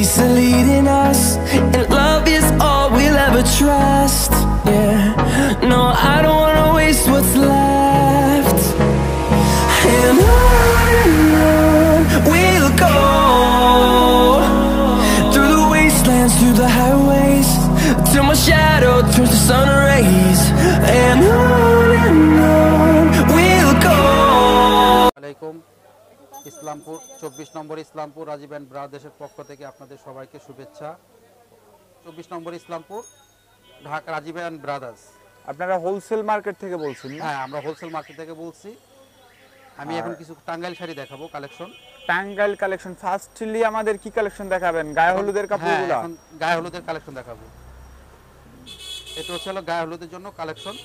peace are leading us, and love is all we'll ever trust. Yeah, no, I don't wanna waste what's left. And on we'll go, through the wastelands, through the highways, till my shadow turns to sun rays. And on we'll go. আলাইকুম ইসলামপুর 24 নম্বর Islampur Rajib and ব্রাদার্সের পক্ষ থেকে আপনাদের সবাইকে শুভেচ্ছা। 24 নম্বর Islampur Dhaka Rajib and brothers. আপনারা wholesale market থেকে বলছেন না? হ্যাঁ, আমরা হোলসেল মার্কেট থেকে বলছি। আমি এখন কিছু টাঙ্গাইল শাড়ি দেখাবো কালেকশন। টাঙ্গাইল কালেকশন। ফার্স্টলি আমাদের কি কালেকশন দেখাবেন? গায়ে হলুদের কাপড়গুলো? এখন গায়ে হলুদের কালেকশন দেখাবো। এটা হচ্ছে গায়ে হলুদের জন্য কালেকশন।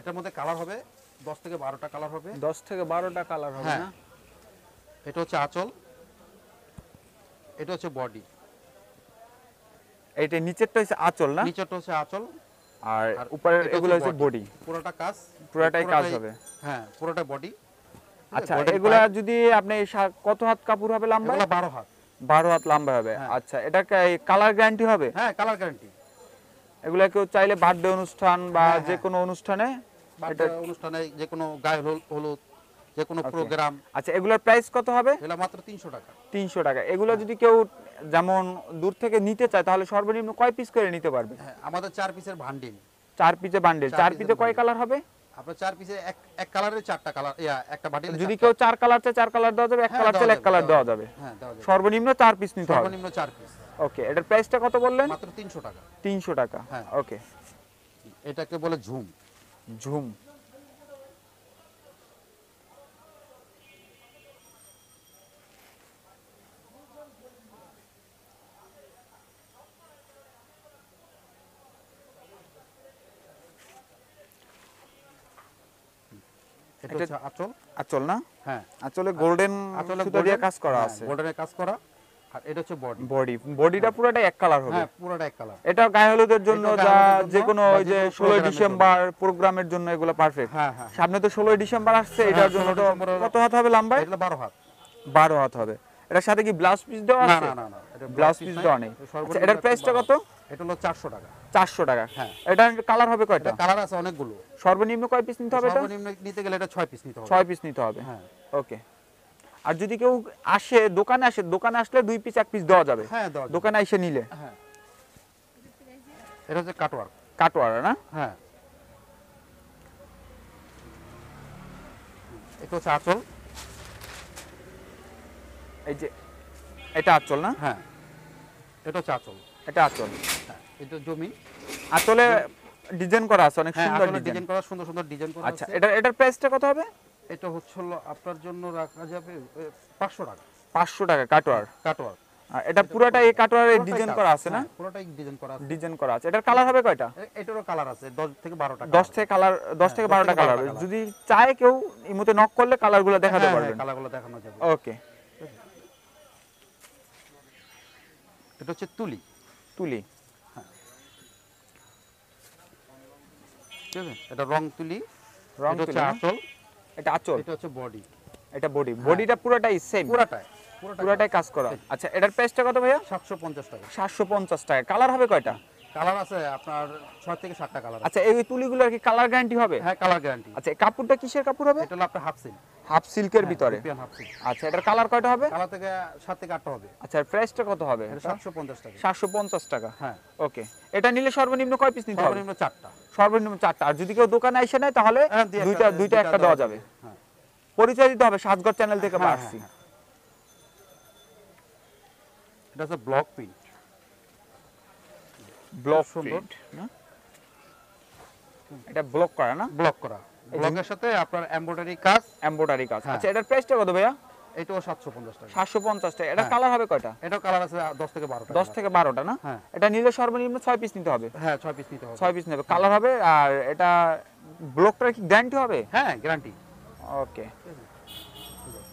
এটার মধ্যে কালার হবে 10 থেকে 12টা কালার হবে। 10 থেকে 12টা কালার হবে না? এটা হচ্ছে আঁচল, এটা হচ্ছে বডি। এইটা নিচেরটা হচ্ছে আঁচল না? নিচেরটা হচ্ছে আঁচল আর উপরে এগুলো হচ্ছে বডি। পুরোটা কাজ, পুরোটাই কাজ হবে। হ্যাঁ, পুরোটা বডি। আচ্ছা, এগুলা যদি আপনি কত হাত কাপড় হবে লম্বা? এগুলা 12 হাত। 12 হাত লম্বা হবে। আচ্ছা, এটা কালার গ্যারান্টি হবে? হ্যাঁ, কালার গ্যারান্টি। এগুলা কেউ চাইলে বার্থডে অনুষ্ঠান বা যে কোনো অনুষ্ঠানে, বার্থডে অনুষ্ঠানে, যে কোনো গায়ে হলুদ, যে কোনো প্রোগ্রাম। আচ্ছা, এগুলোর প্রাইস কত হবে? এগুলা মাত্র 300 টাকা। 300 টাকা। এগুলো যদি কেউ যেমন দূর থেকে নিতে চায় তাহলে সর্বনিম্ন কয় পিস করে নিতে পারবে? হ্যাঁ, আমাদের 4 পিসের বান্ডিল। 4 পিসে বান্ডিল। 4 পিসে কয় কালার হবে? আপনার 4 পিসে এক কালারের 4টা কালার, একটা বান্ডিল। যদি কেউ 4 কালার চায় 4 কালার দেওয়া যাবে, 1 কালার চাইলে 1 কালার দেওয়া যাবে। হ্যাঁ, দেওয়া যাবে। সর্বনিম্ন 4 পিস নিতে হবে। সর্বনিম্ন 4 পিস। ওকে, এটার প্রাইসটা কত বললেন? মাত্র 300 টাকা। 300 টাকা। হ্যাঁ, ওকে। এটাকে বলে ঝুম। ঝুম। এটা হচ্ছে আঁচল। আঁচল না? হ্যাঁ, আঁচলে গোল্ডেন সুতা দিয়ে কাজ করা আছে। গোল্ডেনের কাজ করা। আর এটা হচ্ছে বডি। বডিটা পুরোটাই এক কালার হবে? হ্যাঁ, পুরোটা এক কালার। এটা গায়ে হলুদের জন্য, যে কোনো ওই যে 16 ডিসেম্বর প্রোগ্রামের জন্য এগুলো পারফেক্ট। হ্যাঁ হ্যাঁ, সামনে তো 16 ডিসেম্বর আসছে, এটার জন্য তো কত হাত হবে লম্বা? এটা 12 হাত। 12 হাত হবে। এটার সাথে কি ব্লাউজ পিস দেওয়া আছে? না, এটা ব্লাউজ পিস দেওয়া নেই। আচ্ছা, এটার প্রাইসটা কত? এটা হলো 400 টাকা। 400 টাকা। হ্যাঁ। এটা কালার হবে কয়টা? এটা কালার আছে অনেকগুলো। সর্বনিম্ন কয় পিস নিতে হবে এটা? সর্বনিম্ন নিতে গেলে এটা 6 পিস নিতে হবে। 6 পিস নিতে হবে। হ্যাঁ, ওকে। আর যদি কেউ আসে, দোকানে আসলে 2 পিস 1 পিস দেওয়া যাবে? হ্যাঁ, দেওয়া যাবে। দোকানে এসে নিলে। হ্যাঁ, এটা হচ্ছে কাটওয়ার্ক। কাটওয়ার না? হ্যাঁ, এটা হচ্ছে আঁচল। এই যে এটা আঁচল না? হ্যাঁ, এটা হচ্ছে আঁচল। এটা আঁচল। হ্যাঁ, এটা জমি। আঁচলে ডিজাইন করা আছে, অনেক সুন্দর ডিজাইন করা, সুন্দর সুন্দর ডিজাইন করা আছে। আচ্ছা, এটার প্রাইসটা কত হবে? এটা হচ্ছে আপনার জন্য রাখা যাবে 500 টাকা। 500 টাকা কাটওয়ার। কাটওয়ার্ক। আর এটা পুরোটাই এই কাটওয়ারের ডিজাইন করা আছে না? পুরোটাই ডিজাইন করা আছে। ডিজাইন করা আছে। এটার কালার হবে কয়টা? এটারও কালার আছে 10 থেকে 12টা। 10 থেকে 12টা কালার হবে। যদি চায় কেউ ইমোতে নক করলে কালারগুলো দেখাতে পারবেন। কালারগুলো দেখানো যাবে। ওকে। এটা হচ্ছে তুলি। তুলি। হ্যাঁ, ঠিক আছে। এটা রং তুলি। রং তুলি। এটা হচ্ছে আঁচল। এটা আঁচল। এটা হচ্ছে বডি। এটা বডি। বডিটা পুরোটাই সেম? পুরোটাই কাজ করা। আচ্ছা, এটার প্রাইসটা কত ভাইয়া? 750 টাকা। 750 টাকা। কালার হবে কয়টা? কালার আছে আপনার 6 থেকে 7টা কালার। আচ্ছা, এই তুলিগুলোর কি কালার গ্যারান্টি হবে? হ্যাঁ, কালার গ্যারান্টি। আচ্ছা, এই কাপড়টা কিসের কাপড় হবে? এটা হলো আপনার হাফ সিল্ক। হাফ সিল্কের ভিতরে? Half silk. আচ্ছা, এটার কালার কয়টা হবে? কালার থেকে 7 থেকে 8টা হবে। আচ্ছা, প্রাইসটা কত হবে? এটা 750 টাকা। 750 টাকা। হ্যাঁ, ওকে। এটা নিলে সর্বনিম্ন কয় পিস নিতে হবে? সর্বনিম্ন 4টা। সর্বনিম্ন 4টা। আর যদি কেউ দোকানে এসে নেয় তাহলে দুইটা একটা দেওয়া যাবে। হ্যাঁ, পরিচয় দিতে হবে, সাজগর চ্যানেল থেকে আসছি। এটা হচ্ছে ব্লক প্রিন্ট। ব্লক প্রিন্ট না? এটা ব্লক করা না? ব্লক করা। ব্লকের সাথে আপনার এমব্রয়ডারি কাজ। আচ্ছা, এটার প্রাইসটা কত ভাইয়া? এটাও 750 টাকা। 750 টাকা। এটা কালার হবে কয়টা? এটাও কালার আছে 10 থেকে 12টা। 10 থেকে 12টা না? হ্যাঁ। এটা নিলে সর্বনিম্ন 6 পিস নিতে হবে? হ্যাঁ, 6 পিস নিতে হবে। 6 পিস নেবে। কালার হবে। আর এটা ব্লকটার কি গ্যারান্টি হবে? হ্যাঁ, গ্যারান্টি। ওকে।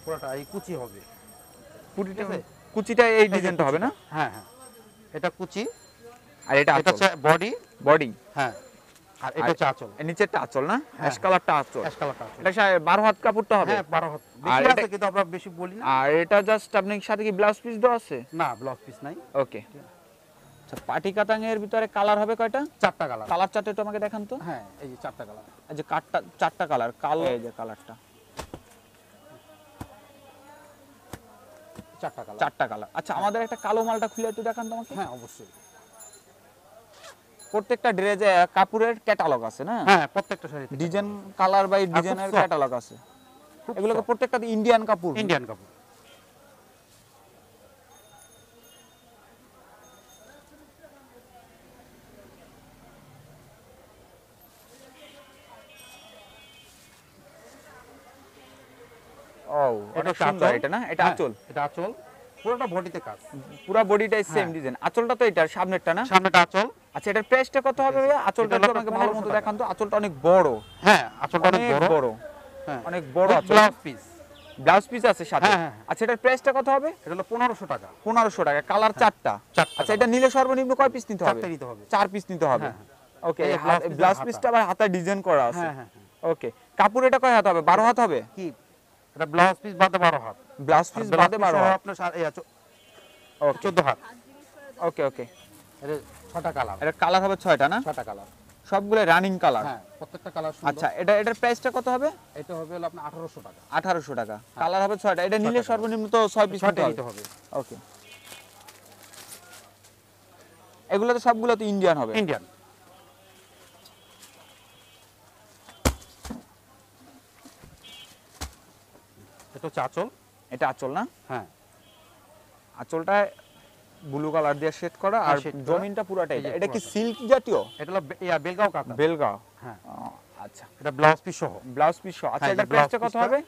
পুরোটা এই কুচি হবে। কুচিটা এই ডিজাইনটা হবে না? হ্যাঁ হ্যাঁ, এটা কুচি। আর এটা হচ্ছে বডি। বডি। হ্যাঁ, আর এটা হচ্ছে আঁচল। এর নিচেরটা আঁচল না, অ্যাশ কালারটা আঁচল। অ্যাশ কালারটা আঁচল। এটা 12 হাত কাপড়টা হবে। হ্যাঁ 12 হাত। আর বেশি এটা- আছে কিন্তু আমরা বেশি বলি না। আর এটা জাস্ট আপনি সাথে কি ব্লাউজ পিস দেওয়া আছে? না ব্লাউজ পিস নাই। ওকে। আচ্ছা পাটি কাতাঙের ভিতরে কালার হবে কয়টা? 4টা কালার। কালার চারটা একটু আমাকে দেখান তো। হ্যাঁ এই যে 4টা কালার। এই যে কাঠটা 4টা কালার, কালো এই যে কালারটা 4টা কালার। 4টা কালার। আচ্ছা আমাদের একটা কালো মালটা খুলে একটু দেখান তো আমাকে। হ্যাঁ অবশ্যই। প্রত্যেকটা ড্রেসে কাপড়ের ক্যাটালগ আছে না? হ্যাঁ প্রত্যেকটা শাড়িতে ডিজাইন কালার বাই ডিজাইনের soft। ক্যাটালগ আছে। এগুলোকে প্রত্যেকটা ইন্ডিয়ান কাপড়। ইন্ডিয়ান কাপড়। ও এটা এটা হচ্ছে সুন্দর আঁচল। এটা না? এটা হ্যাঁ, আঁচল। এটা আঁচল। পুরোটা বডিতে কাজ। পুরো বডিটাই সেম হ্যাঁ। ডিজাইন। আঁচলটা তো এটার সামনেরটা না? সামনেটা আঁচল। আচ্ছা এটার প্রাইসটা কত হবে ভাইয়া? আঁচলটা এটা একটু হলো আমাকে আপনার ভালো মতো 1500 দেখান তো। আঁচলটা অনেক বড়। হ্যাঁ আঁচলটা অনেক বড়। হ্যাঁ অনেক বড় আঁচল। Blouse piece. ব্লাউজ পিস আছে সাথে। হ্যাঁ, হ্যাঁ, হ্যাঁ। আচ্ছা এটার প্রাইসটা কত হবে? এটা হলো 1500 টাকা। 1500 টাকা। কালার 4টা। 4টা আচ্ছা এটা নিলে সর্বনিম্ন কয় পিস নিতে হবে? 4টা নিতে হবে। 4 পিস নিতে হবে। হ্যাঁ, ওকে। এই blouse piece এর ব্লাউজ হাতা। পিসটা আবার হাতায় ডিজাইন করা আছে। হ্যাঁ হ্যাঁ হ্যাঁ। ওকে। কাপড় এটা কয় হাত হবে? 12 হাত হবে? কি এটা ব্লাউজ পিস বাদে 12 হাত। ব্লাউজ পিস বাদে 12 হাত। আপনার ওকে 14 হাত। ওকে ওকে। এটা 6টা কালার। এটা কালার হবে 6টা না? 6টা কালার। সবগুলো রানিং কালার। হ্যাঁ প্রত্যেকটা কালার সুন্দর। আচ্ছা এটার প্রাইসটা কত হবে? এটা হবে হলো আপনার 1800 টাকা। 1800 টাকা। কালার হবে 6টা। এটা নিলে সর্বনিম্ন তো 6 পিস 6টা নিতে নিতে হবে। হবে। ওকে। এগুলো তো সবগুলো তো ইন্ডিয়ান হবে। ইন্ডিয়ান। এটা হচ্ছে আঁচল। এটা আঁচল না? হ্যাঁ আঁচলটা ব্লু কালার দিয়ে শেড করা আর shade করা। জমিনটা পুরাটা এই যে এটা কি পুরাটা। সিল্ক জাতীয়? এটা হলো বেলগাঁও কাঁথা। বেলগাঁও। হ্যাঁ আচ্ছা এটা ব্লাউজ পিস সহ। ব্লাউজ পিস সহ। আচ্ছা হ্যাঁ, এটার যে blouse প্রাইসটা কত piece-টা, হবে?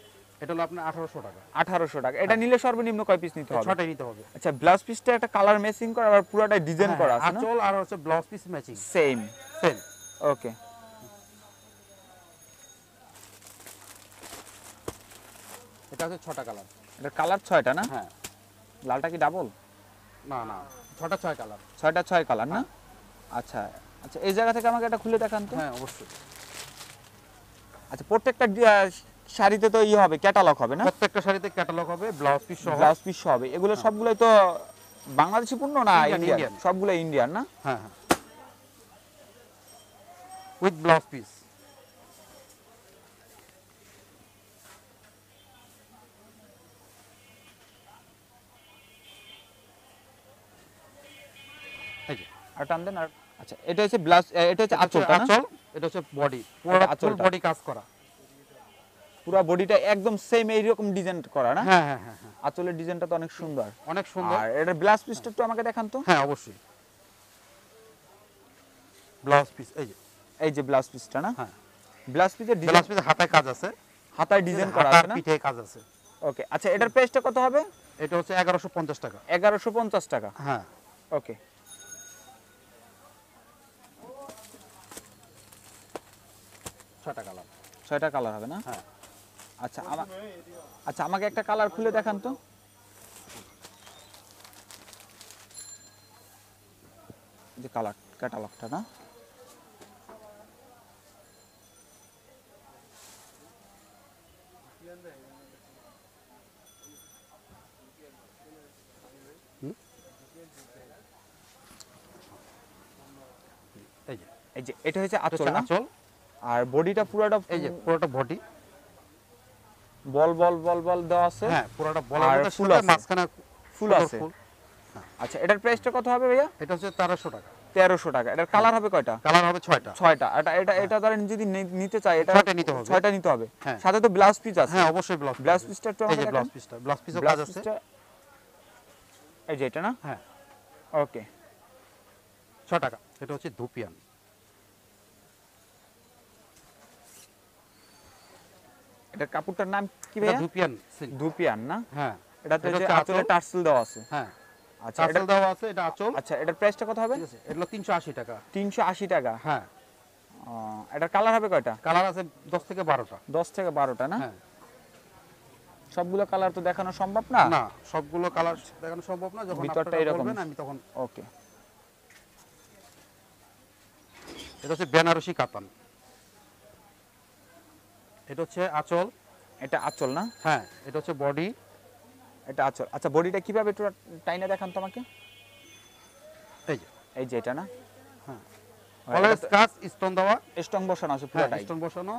এটা হলো আপনার 1800 টাকা। 1800 টাকা। এটা নিলে সর্বনিম্ন কয় পিস নিতে হবে? 6টাই নিতে হবে। আচ্ছা ব্লাউজ পিসটা একটা কালার ম্যাচিং করা আর পুরাটা ডিজাইন করা আছে না? আঁচল আর হচ্ছে blouse piece matching same. Same. Okay. এটা হচ্ছে 6টা কালার। এটা কালার 6টা না? হ্যাঁ লালটা কি ডাবল? না না 6টা 6 কালার। 6টা 6 কালার না? আচ্ছা আচ্ছা এই জায়গা থেকে আমাকে এটা খুলে দেখান তো। হ্যাঁ অবশ্যই। আচ্ছা প্রত্যেকটা শাড়িতে তো হবে ক্যাটালগ হবে না? প্রত্যেকটা শাড়িতে ক্যাটালগ হবে ব্লাউজ পিস সহ। ব্লাউজ পিস হবে। এগুলো সবগুলোই তো বাংলাদেশি পণ্য না? Indian, Indian. ইন্ডিয়ান। সবগুলো ইন্ডিয়ান না? হ্যাঁ হ্যাঁ উইথ ব্লাউজ পিস। এই যে আর টান দেন আর আচ্ছা এটা হচ্ছে ব্লাউজ এটা হচ্ছে আঁচলটা না? আঁচল, এটা হচ্ছে বডি। পুরো এটা ফুল আঁচলটা। বডি কাজ করা। পুরো বডিটা একদম সেম এইরকম ডিজাইন করা না? হ্যাঁ হ্যাঁ হ্যাঁ হ্যাঁ আঁচলের ডিজাইনটা তো অনেক সুন্দর। অনেক সুন্দর। আর এটা ব্লাউজ পিসটা একটু আমাকে দেখান তো। হ্যাঁ অবশ্যই। ব্লাউজ পিস এই যে ব্লাউজ পিসটা না? হ্যাঁ ব্লাউজ পিসের ব্লাউজ ডিজাইন পিসে হাতায় কাজ আছে। হাতায় ডিজাইন করা হাতার আছে না? পিঠে কাজ আছে। ওকে। আচ্ছা এটার প্রাইসটা কত হবে? এটা হচ্ছে 1150 টাকা। 1150 টাকা। হ্যাঁ ওকে। 6টা কালার। 6টা কালার হবে না? হ্যাঁ আচ্ছা আচ্ছা আমাকে একটা কালার খুলে দেখান তো। যে কালার ক্যাটালগটা না? এই যে এই যে এটা হচ্ছে এটা আঁচল হচ্ছে না? আঁচল। আর বডিটা পুরোটা এই যে পুরোটা বডি। বল বল বল বল দেওয়া আছে। হ্যাঁ পুরোটা বলা আর মধ্যে ফুল ফুল আছে। মাঝখানে ফুল সুন্দর আছে। ফুল। আচ্ছা এটার প্রাইসটা কত হবে ভাইয়া? এটা হচ্ছে 1300 টাকা। 1300 টাকা। এটার কালার হবে কয়টা? কালার হবে 6টা। 6টা। এটা ধরেন যদি নিতে চাই এটা 6টা নিতে হবে। 6টা নিতে হবে। হ্যাঁ। সাথে তো ব্লাউজ পিস আছে। হ্যাঁ অবশ্যই ব্লাউজ ব্লাউজ পিসটা একটু এই আমাকে যে দেখান। ব্লাউজ পিসটা ব্লাউজ পিসও কাজ ব্লাউজ আছে। পিসটা এই যে এটা না? হ্যাঁ ওকে। 6 টাকা। এটা হচ্ছে ধুপিয়ান। এটার কাপড়টার নাম কি এটা ভাইয়া? ধুপিয়ান সিল্ক। ধুপিয়ান না? হ্যাঁ এটাতে এটা যে হচ্ছে আঁচলে আঁচল। টার্সেল দেওয়া আছে। হ্যাঁ আচ্ছা আঁচল দেওয়া আছে। এটা আঁচল। আচ্ছা এটার প্রাইসটা কত হবে? ঠিক আছে এটা হলো 380 টাকা। 380 টাকা। হ্যাঁ এটার কালার হবে কয়টা? কালার আছে 10 থেকে 12টা। 10 থেকে 12টা না? হ্যাঁ সবগুলো কালার তো দেখানো সম্ভব না। না সবগুলো কালার দেখানো সম্ভব না। যখন ভিতরটা আপনারা এরকম। বলবেন আমি তখন ওকে। এটা হচ্ছে বেনারসি কাতান। এটা হচ্ছে আঁচল। এটা আঁচল না? হ্যাঁ, এটা হচ্ছে বডি। এটা আঁচল। আচ্ছা বডিটা কিভাবে একটু টাইনা দেখান তো আমাকে। এই যে এই যে এটা না? হ্যাঁ, হ্যাঁ, অলওয়েজ এটা তো কাজ স্টোন দেওয়া। স্ট্রং বসানো আছে হ্যাঁ, পুরোটাই। স্টোন বসানো।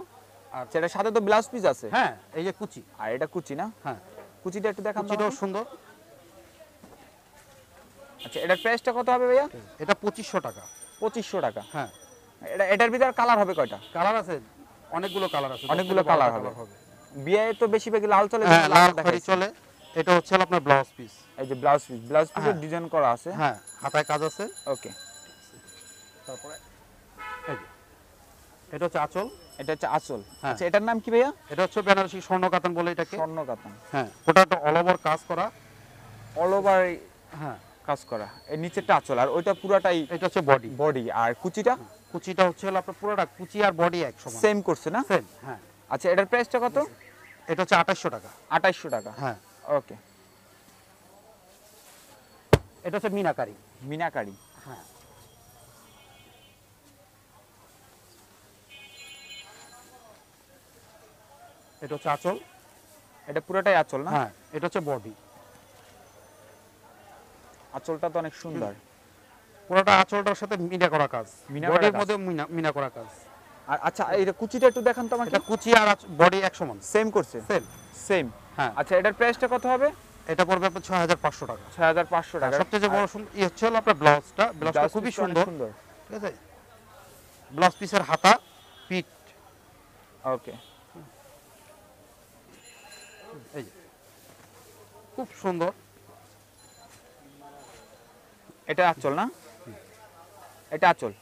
আর সেটার সাথে তো ব্লাউজ পিস আছে। হ্যাঁ, এই যে কুচি। আর এটা কুচি না? হ্যাঁ, কুচিটা একটু দেখান তো কুচিটাও আমাকে। সুন্দর। আচ্ছা এটার প্রাইসটা কত হবে ভাইয়া? এটা 2500 টাকা। 2500 টাকা। হ্যাঁ, এটার ভিতরে কালার হবে কয়টা? কালার আছে, অনেকগুলো কালার আছে। অনেকগুলো 10 থেকে 12টা কালার হবে। বিয়ে তো বেশিরভাগই লাল চলে। হ্যাঁ, লাল খড়ি দেখাইছি। চলে। এটা হচ্ছে হলো আপনার ব্লাউজ পিস। এই যে ব্লাউজ পিস, ব্লাউজ পিসের হ্যাঁ। ডিজাইন করা আছে। হ্যাঁ, হাতায় কাজ আছে। ওকে। তারপরে এই যে এটা হচ্ছে আঁচল। এটা হচ্ছে আঁচল। হ্যাঁ। আচ্ছা এটার নাম কি ভাইয়া? এটা হচ্ছে বেনারসি স্বর্ণ কাতান বলে এটাকে। স্বর্ণ কাতান। হ্যাঁ, ওটা অল ওভার কাজ করা। অল ওভার হ্যাঁ, কাজ করা। এর নিচেরটা আঁচল আর ওইটা পুরাটাই এটা হচ্ছে বডি। বডি। আর কুচিটা কুচিটা হচ্ছে হলো আপনার পুরোটা কুচি আর বডি এক সমান। সেম করছে না? সেম। হ্যাঁ, আচ্ছা এটার প্রাইসটা কত? এটা হচ্ছে 2800 টাকা। 2800 টাকা। হ্যাঁ, ওকে। এটা হচ্ছে মিনাকারি। মিনাকারি। হ্যাঁ, এটা হচ্ছে আঁচল। এটা পুরোটাই আঁচল না? হ্যাঁ, এটা হচ্ছে বডি। আঁচলটা তো অনেক সুন্দর। পুরোটা আঁচলটার সাথে মিনা করা কাজ। মিনা করা বডির কাজ। মধ্যে মিনা করা কাজ। আর আচ্ছা এটা কুচিটা একটু দেখান তো আমাকে। এটা কুচি আর বডি এক সমান। সেম করছে? সেম। সেম। হ্যাঁ, আচ্ছা এটার প্রাইসটা কত হবে? এটা পড়বে আপনার 6500 টাকা। 6500 টাকা। সবচেয়ে যে বড় ই হচ্ছে হলো আপনার ব্লাউজটা। ব্লাউজটা খুবই সুন্দর। ঠিক আছে, ব্লাউজ পিসের হাতা, পিঠ। ওকে। এই যে খুব সুন্দর। এটা আঁচল না? এটা আঁচল।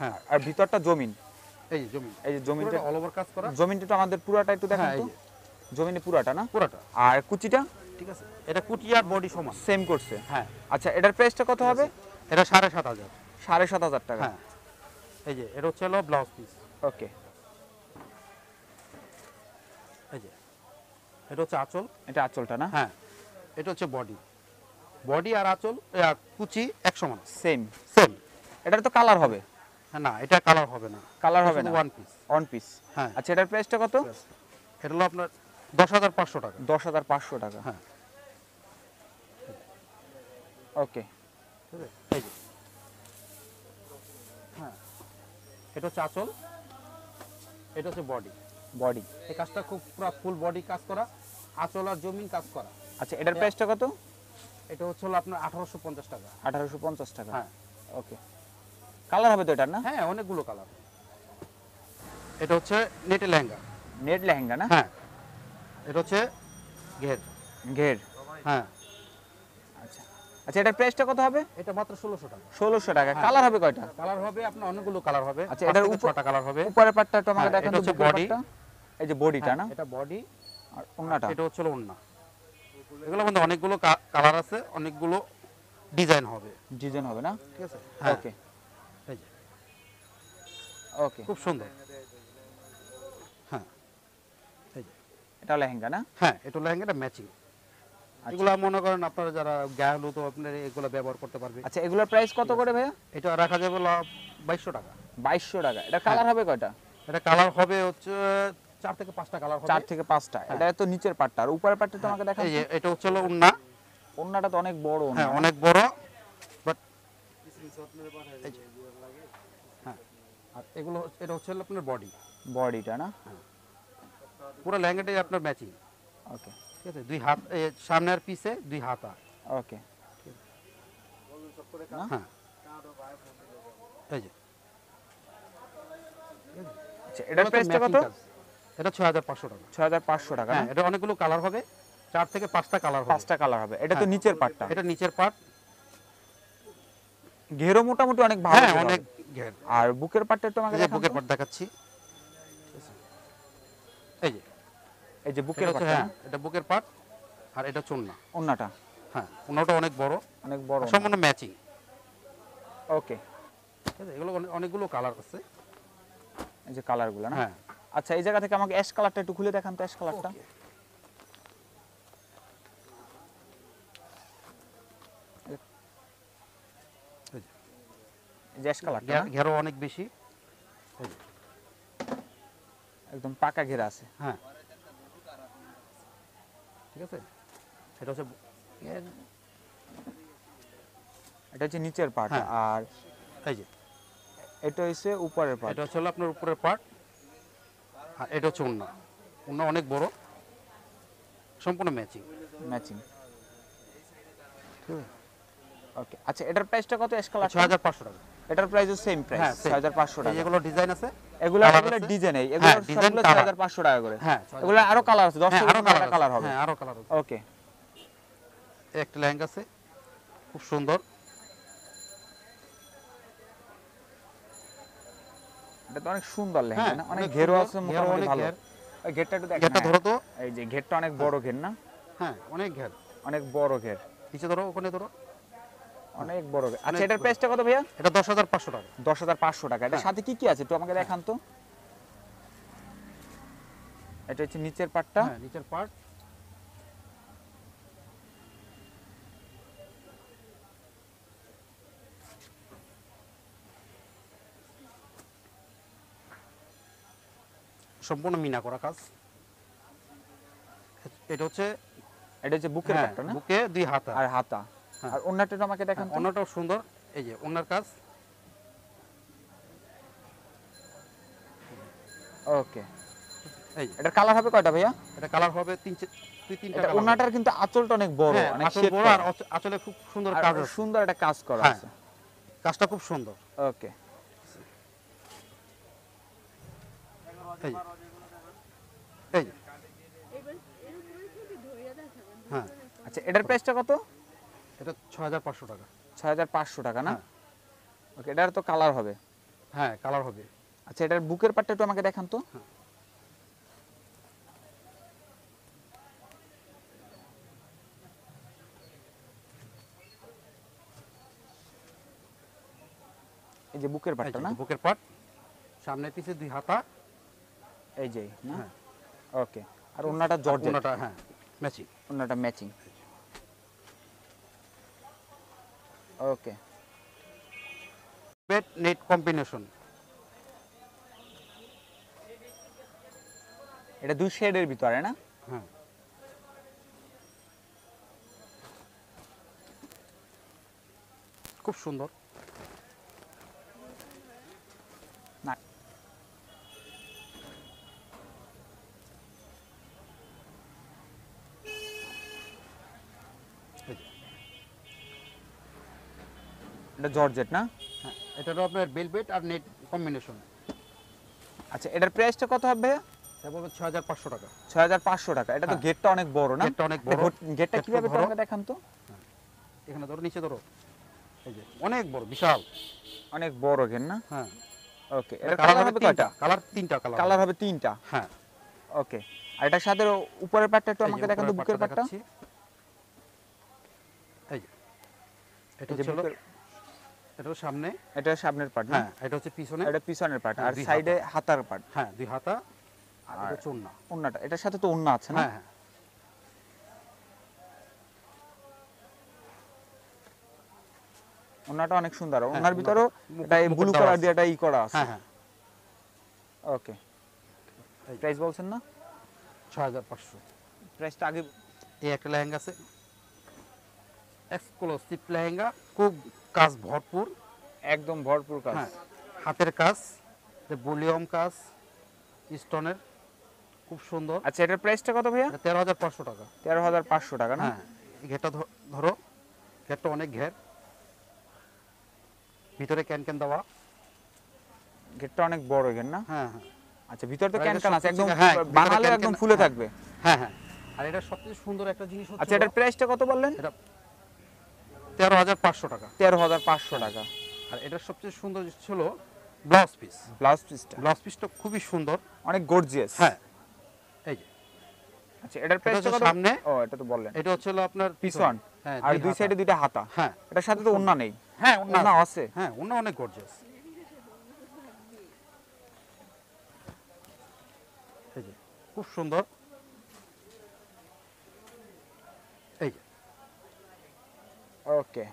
হ্যাঁ, আর ভিতরটা জমিন। এই যে জমি। এই যে জমিনটা অল ওভার কাজ করা। জমিনটা তো আমাদের পুরাটা একটু দেখান হ্যাঁ, তো। এই যে জমিনে পুরাটা না? পুরোটা। আর কুচিটা ঠিক আছে, এটা কুচি আর বডি সমান। সেম করছে। হ্যাঁ, আচ্ছা এটার প্রাইসটা কত হবে? এটা 7500। 7500 টাকা। হ্যাঁ, এই যে এটা হচ্ছে হলো ব্লাউজ পিস। ওকে। এই যে এটা হচ্ছে আঁচল। এটা আঁচলটা না? হ্যাঁ, এটা হচ্ছে বডি। বডি আর আঁচল কুচি এক সমান। সেম। সেম। এটার তো কালার হবে? হ্যাঁ, না এটা কালার হবে না। কালার হবে না? One piece. On piece. হ্যাঁ, আচ্ছা এটার প্রাইসটা কত? এটা হলো আপনার 10500 টাকা। 10500 টাকা। হ্যাঁ, ওকে। এই যে হ্যাঁ, এটা হচ্ছে আঁচল। এটা হচ্ছে বডি। বডি। এই কাজটা খুব পুরো ফুল বডি কাজ করা, আঁচল আর জমিন কাজ করা। আচ্ছা এটার প্রাইসটা কত? এটা হচ্ছে হলো আপনার 1850 টাকা। 1850 টাকা। হ্যাঁ, ওকে। কালার হবে তো এটার না? হ্যাঁ, অনেকগুলো কালার। এটা হচ্ছে নেটে লেহেঙ্গা। নেট লেহেঙ্গা না? হ্যাঁ, এটা হচ্ছে ঘের। ঘের। হ্যাঁ, আচ্ছা আচ্ছা এটার প্রাইসটা কত হবে? এটা মাত্র 1600 টাকা। 1600 টাকা। হ্যাঁ। কালার হবে কয়টা? কালার হবে আপনার অনেকগুলো কালার হবে। আচ্ছা, পাঁচ এটার থেকে ছয়টা কালার হবে। উপরের পাটটা একটু আমাকে হ্যাঁ, দেখান এটা তো। হচ্ছে বুকের body। পাটটা। এই যে বডিটা না? এটা বডি আর ওন্নাটা। এটা হচ্ছে হলো ওন্না। এগুলোর মধ্যে অনেকগুলো কালার আছে, অনেকগুলো ডিজাইন হবে। ডিজাইন হবে না? ঠিক আছে। হ্যাঁ, ওকে। এই যে ওকে। খুব সুন্দর। হ্যাঁ, এই যে এটা লেহেঙ্গা না? হ্যাঁ, এটা লেহেঙ্গাটা ম্যাচিং। এগুলা মনে করেন আপনারা যারা গায়ে হলুদ আপনারা এগুলো ব্যবহার করতে পারবে। আচ্ছা এগুলোর প্রাইস কত করে ভাইয়া? এটা রাখা যাবে 2200 টাকা। 2200 টাকা। এটা কালার হবে কয়টা? এটা কালার হবে হচ্ছে 4 থেকে 5টা কালার হবে। 4 থেকে 5টা। এটা তো নিচের পাটটা। আর উপরের পাটটা তো আমাকে দেখান। এই যে এটা হচ্ছে হলো ওন্না। ওন্নাটা তো অনেক বড় ওন্না। হ্যাঁ, অনেক বড়। বাট হ্যাঁ, আর এগুলো এটা হচ্ছে হলো আপনার বডি। বডিটা না? পুরো লেহেঙ্গাটাই আপনার ম্যাচিং। ওকে। ঠিক আছে, দুই হাত সামনে আর পিছে দুই হাতা। ওকে। হ্যাঁ, এই যে আচ্ছা এটার প্রাইসটা কত? এটা 6500 টাকা। 6500 টাকা হ্যাঁ, না? এটা অনেকগুলো কালার হবে। 4 থেকে 5টা কালার হবে। 5টা কালার হবে। এটা তো হ্যাঁ। নিচের পাটটা। এটা নিচের পার্ট। ঘেরও মোটামুটি অনেক ভালো। হ্যাঁ, ঘের অনেক হবে। ঘের। আর বুকের পাটটা একটু আমাকে এই যে দেখান বুকের তো। পার্ট দেখাচ্ছি। এই যে এই যে বুকের এটা হচ্ছে, পাটটা। হ্যাঁ, এটা বুকের পার্ট আর এটা চুন্না। ওন্নাটা হ্যাঁ, ওনাটা অনেক বড়, অনেক বড়। সম্পূর্ণ ম্যাচিং। ওকে। ঠিক আছে, এগুলো অনেকগুলো কালার আছে। এই যে কালারগুলো না? হ্যাঁ, আচ্ছা এই জায়গা থেকে আমাকে অ্যাশ কালারটা একটু খুলে দেখান তো। অ্যাশ কালারটা। এই যে অ্যাশ কালারটা না? ঘেরও অনেক বেশি। একদম পাকা ঘেরা আছে। হ্যাঁ, ঠিক আছে। এটা হচ্ছে এটা হচ্ছে নিচের পার্ট, হ্যাঁ। আর এই যে এটা হচ্ছে উপরের পার্ট। এটা হচ্ছে হলো আপনার উপরের পার্ট, আর এটা হচ্ছে ওড়না। ওড়না অনেক বড়, সম্পূর্ণ ম্যাচিং। ম্যাচিং। ওকে, আচ্ছা এটার প্রাইসটা কত এসকালার? 6500 টাকা। এটার প্রাইসও সেম প্রাইস, হ্যাঁ, same। 6500 এই টাকা। যেগুলো ডিজাইন আছে, এগুলো colour এগুলো আছে। ডিজাইন, এগুলো হ্যাঁ, design, সবগুলো colour। 6500 টাকা করে। হ্যাঁ, এগুলো আরো কালার আছে, 10 হ্যাঁ, থেকে আরো 15টা কালার কালার হবে। হ্যাঁ, আরো কালার আছে। ওকে, এই একটা লেহেঙ্গা আছে, খুব সুন্দর। এটা তো অনেক সুন্দর লেহেঙ্গা হ্যাঁ, না? অনেক অনেক ঘেরও সুন্দর, আছে, ঘেরও মোটামুটি অনেক ভালো। ঘের। এই ঘেরটা একটু দেখেন। ঘেরটা ধরো তো। এই যে ঘেরটা অনেক বড় ঘের না? হ্যাঁ, অনেক ঘের। অনেক বড় ঘের, নিচে ধরো, ওখানে ধরো। অনেক বড় ঘের। আচ্ছা অনেক এটার বড়। প্রাইসটা কত ভাইয়া? এটা 10500 টাকা। 10500 টাকা। এটার হ্যাঁ। সাথে কি কি আছে একটু আমাকে দেখান তো। এটা হচ্ছে নিচের পাটটা। হ্যাঁ, নিচের পার্ট। সম্পূর্ণ মিনা করা কাজ। এটা হচ্ছে এটা হচ্ছে বুকের হ্যাঁ, পাটটা না? বুকে 2 হাতা। আর হাতা। হ্যাঁ। আর ওন্নাটা একটু আমাকে দেখান তো। অন্যটাও সুন্দর। এই যে ওনার কাজ। ওকে, এই যে এটার কালার হবে কয়টা ভাইয়া? এটা কালার হবে 3-4 2-3টা এটা কালার। ওন্নাটার কিন্তু আঁচলটা অনেক বড়, হ্যাঁ, অনেক আঁচল শেপ বড়, করা। আর আঁচলে খুব সুন্দর আর কাজ আছে। সুন্দর একটা কাজ করা হ্যাঁ। আছে। কাজটা খুব সুন্দর। ওকে, এই যে এই যে হ্যাঁ, আচ্ছা এটার প্রাইসটা কত? এটা 6500 টাকা। 6500 টাকা না? হ্যাঁ। ওকে, এটার তো কালার হবে। হ্যাঁ, কালার হবে। আচ্ছা এটার বুকের পাটটা একটু আমাকে দেখান তো। এই যে বুকের এই পাটটা যে না? বুকের পাট, সামনে পিছে 2 হাতা। এই যে না? হ্যাঁ। ওকে, আর ওন্নাটা জর্জেট। ওনাটা হ্যাঁ, ম্যাচিং। ওন্নাটা ম্যাচিং। ওকে, বেড নেট কম্বিনেশন। এটা দুই শেডের ভিতরে না? হ্যাঁ, খুব সুন্দর। না, এই যে, এটা জর্জেট না? হ্যাঁ, এটারও আপনার বেলভেট আর নেট কম্বিনেশন। আচ্ছা এটার প্রাইসটা কত হবে ভাইয়া? এটা বলবো 6500 টাকা। 6500 টাকা। এটা তো হ্যাঁ। গেটটা অনেক বড় না? গেটটা অনেক বড়। গেটটা গেটটা কিভাবে একটু ধরো। আমাকে দেখান তো। এখানে ধরো, নিচে ধরো। এই যে অনেক বড়, বিশাল। অনেক বড় গেট না? হ্যাঁ, ওকে, এটা কালার কালার হবে হবে 3টা। কয়টা? কালার 3টা কালার। কালার হবে 3টা। হ্যাঁ, ওকে, আর এটার সাথে উপরের পাটটা একটু এই যে আমাকে দেখান তো, উপরের বুকের পাটটা পাটটা। দেখাচ্ছি। এই যে এটা এই যে হচ্ছে হলো, বুকের, এটার সামনে। এটা সামনের পাট না? হ্যাঁ, এটা হচ্ছে পিছনে। এটা পিছনের পাট, হ্যাঁ, আর দুই সাইডে হাতার পাট। হ্যাঁ, 2 হাতা। আর আর এটা হচ্ছে ওড়না। ওন্নাটা, এটার সাথে তো ওন্না আছে না? হ্যাঁ, হ্যাঁ। ওন্নাটা অনেক সুন্দর। ওন্নার ওন্নাটা ভিতরেও এটা মুকুট ব্লু দেওয়া কালার আছে। দিয়ে এটা ই করা আছে। হ্যাঁ, হ্যাঁ। ওকে, এই যে, প্রাইস বলছেন না? 6500। প্রাইসটা আগে। এই একটা লেহেঙ্গা আছে, এক্সক্লুসিভ লেহেঙ্গা, খুব কাজ ভরপুর। একদম ভরপুর কাজ। হ্যাঁ, হাতের কাজ, ভলিউম কাজ, স্টোনের, খুব সুন্দর। আচ্ছা এটার প্রাইসটা কত ভাইয়া? এটা 13500 টাকা। 13500 টাকা না? হ্যাঁ, এই ঘেরটা ধরো। ঘেরটা অনেক ঘের, ভিতরে ক্যান ক্যান দেওয়া। গেটটা অনেক বড় গেট না? হ্যাঁ, হ্যাঁ, আচ্ছা ভিতরে তো আর ক্যান এটা ক্যান আছে, একদম সবথেকে- হ্যাঁ, ভিতরে বানালে ক্যান একদম ক্যান- ফুলে হ্যাঁ। থাকবে। হ্যাঁ, হ্যাঁ। আর এটা সবচেয়ে সুন্দর একটা জিনিস হচ্ছে, আচ্ছা এটার প্রাইসটা কত বললেন? এটা 13500 টাকা। 13500 টাকা। আর এটার সবচেয়ে সুন্দর জিনিস হলো ব্লাউজ পিস। ব্লাউজ পিসটা ব্লাউজ পিসটা খুবই সুন্দর। অনেক গর্জিয়াস। হ্যাঁ, এই যে আচ্ছা এটার প্রাইসটা হচ্ছে কত? সামনে। ও এটা তো বললেন। এটা হচ্ছে হলো আপনার পিছন, হ্যাঁ, আর 2 দুই হাতা। সাইডে দুইটা হাতা। হ্যাঁ, এটার সাথে তো ওন্না নেই? হ্যাঁ, ওন্না আছে। হ্যাঁ, ওন্না অনেক গর্জিয়াস। এই যে খুব সুন্দর। এই যে ওকে,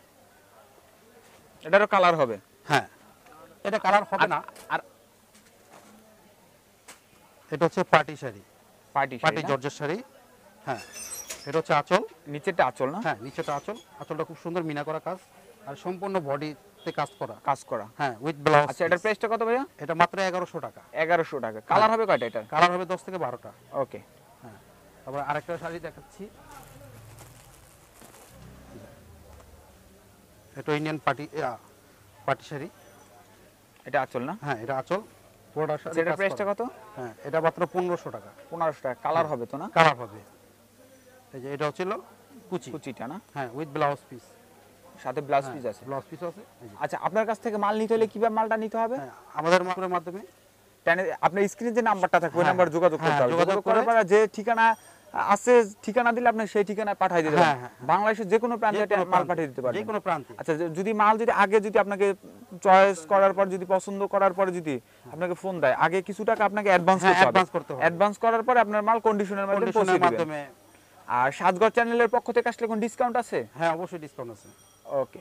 এটারও কালার হবে? হ্যাঁ, এটা কালার হবে না। আর এটা হচ্ছে পার্টি শাড়ি, পার্টি পার্টি জর্জের শাড়ি। হ্যাঁ, এটা হচ্ছে আঁচল। নিচেরটা আঁচল না? হ্যাঁ, নিচেটা আঁচল। আঁচলটা খুব সুন্দর মিনা করা কাজ আর সম্পূর্ণ বডিতে কাজ করা। কাজ করা। হ্যাঁ, উইথ ব্লাউজ। আচ্ছা, এটার প্রাইসটা কত ভাইয়া? এটা মাত্র 1100 টাকা। 1100 টাকা। কালার হবে কয়টা এটার? কালার হবে 10 থেকে 12টা। ওকে। হ্যাঁ, তারপর আরেকটা শাড়ি দেখাচ্ছি। এটা ইন্ডিয়ান পার্টি শাড়ি। এটা আঁচল না? হ্যাঁ, এটা আঁচল। পুরোটা শাড়ি আচ্ছা, এটার কাজ প্রাইসটা করা। কত? হ্যাঁ, এটা মাত্র 1500 টাকা। 1500 টাকা। কালার হবে তো না? কালার হবে। এই যে এটা হচ্ছিল কুচি। কুচিটা না? হ্যাঁ, উইথ ব্লাউজ পিস। সাথে ব্লাউজ পিস আছে। ব্লাউজ পিস আছে। এই যে। আচ্ছা, আপনার কাছ থেকে মাল নিতে হলে কিভাবে মালটা নিতে হবে? হ্যাঁ, আমাদের মার্কেটের মাধ্যমে আপনার স্ক্রিনে যে নাম্বারটা থাকবে ওই হ্যাঁ, নাম্বার যোগাযোগ করতে হ্যাঁ, হবে। যোগাযোগ যোগাযোগ করার করে- পরে যে ঠিকানা আছে, ঠিকানা দিলে আপনি সেই ঠিকানায় পাঠিয়ে দিতে হ্যাঁ, পারবেন। হ্যাঁ। বাংলাদেশের যে কোনো প্রান্তে যে কোনো মাল প্রান্তে, পাঠিয়ে দিতে পারবেন। যে কোনো প্রান্তে। আচ্ছা, যদি মাল যদি আগে যদি আপনাকে চয়েস করার পর যদি পছন্দ করার পরে যদি আপনাকে ফোন দেয়, আগে কিছু টাকা আপনাকে অ্যাডভান্স হ্যাঁ, করতে হবে। অ্যাডভান্স করতে হবে। অ্যাডভান্স করার পরে আপনার মাল কন্ডিশনের মাধ্যমে পৌঁছে কন্ডিশনের দিবেন। মাধ্যমে। আর সাজগর চ্যানেলের পক্ষ থেকে আসলে কোন ডিসকাউন্ট আছে? হ্যাঁ, অবশ্যই ডিসকাউন্ট আছে। ওকে।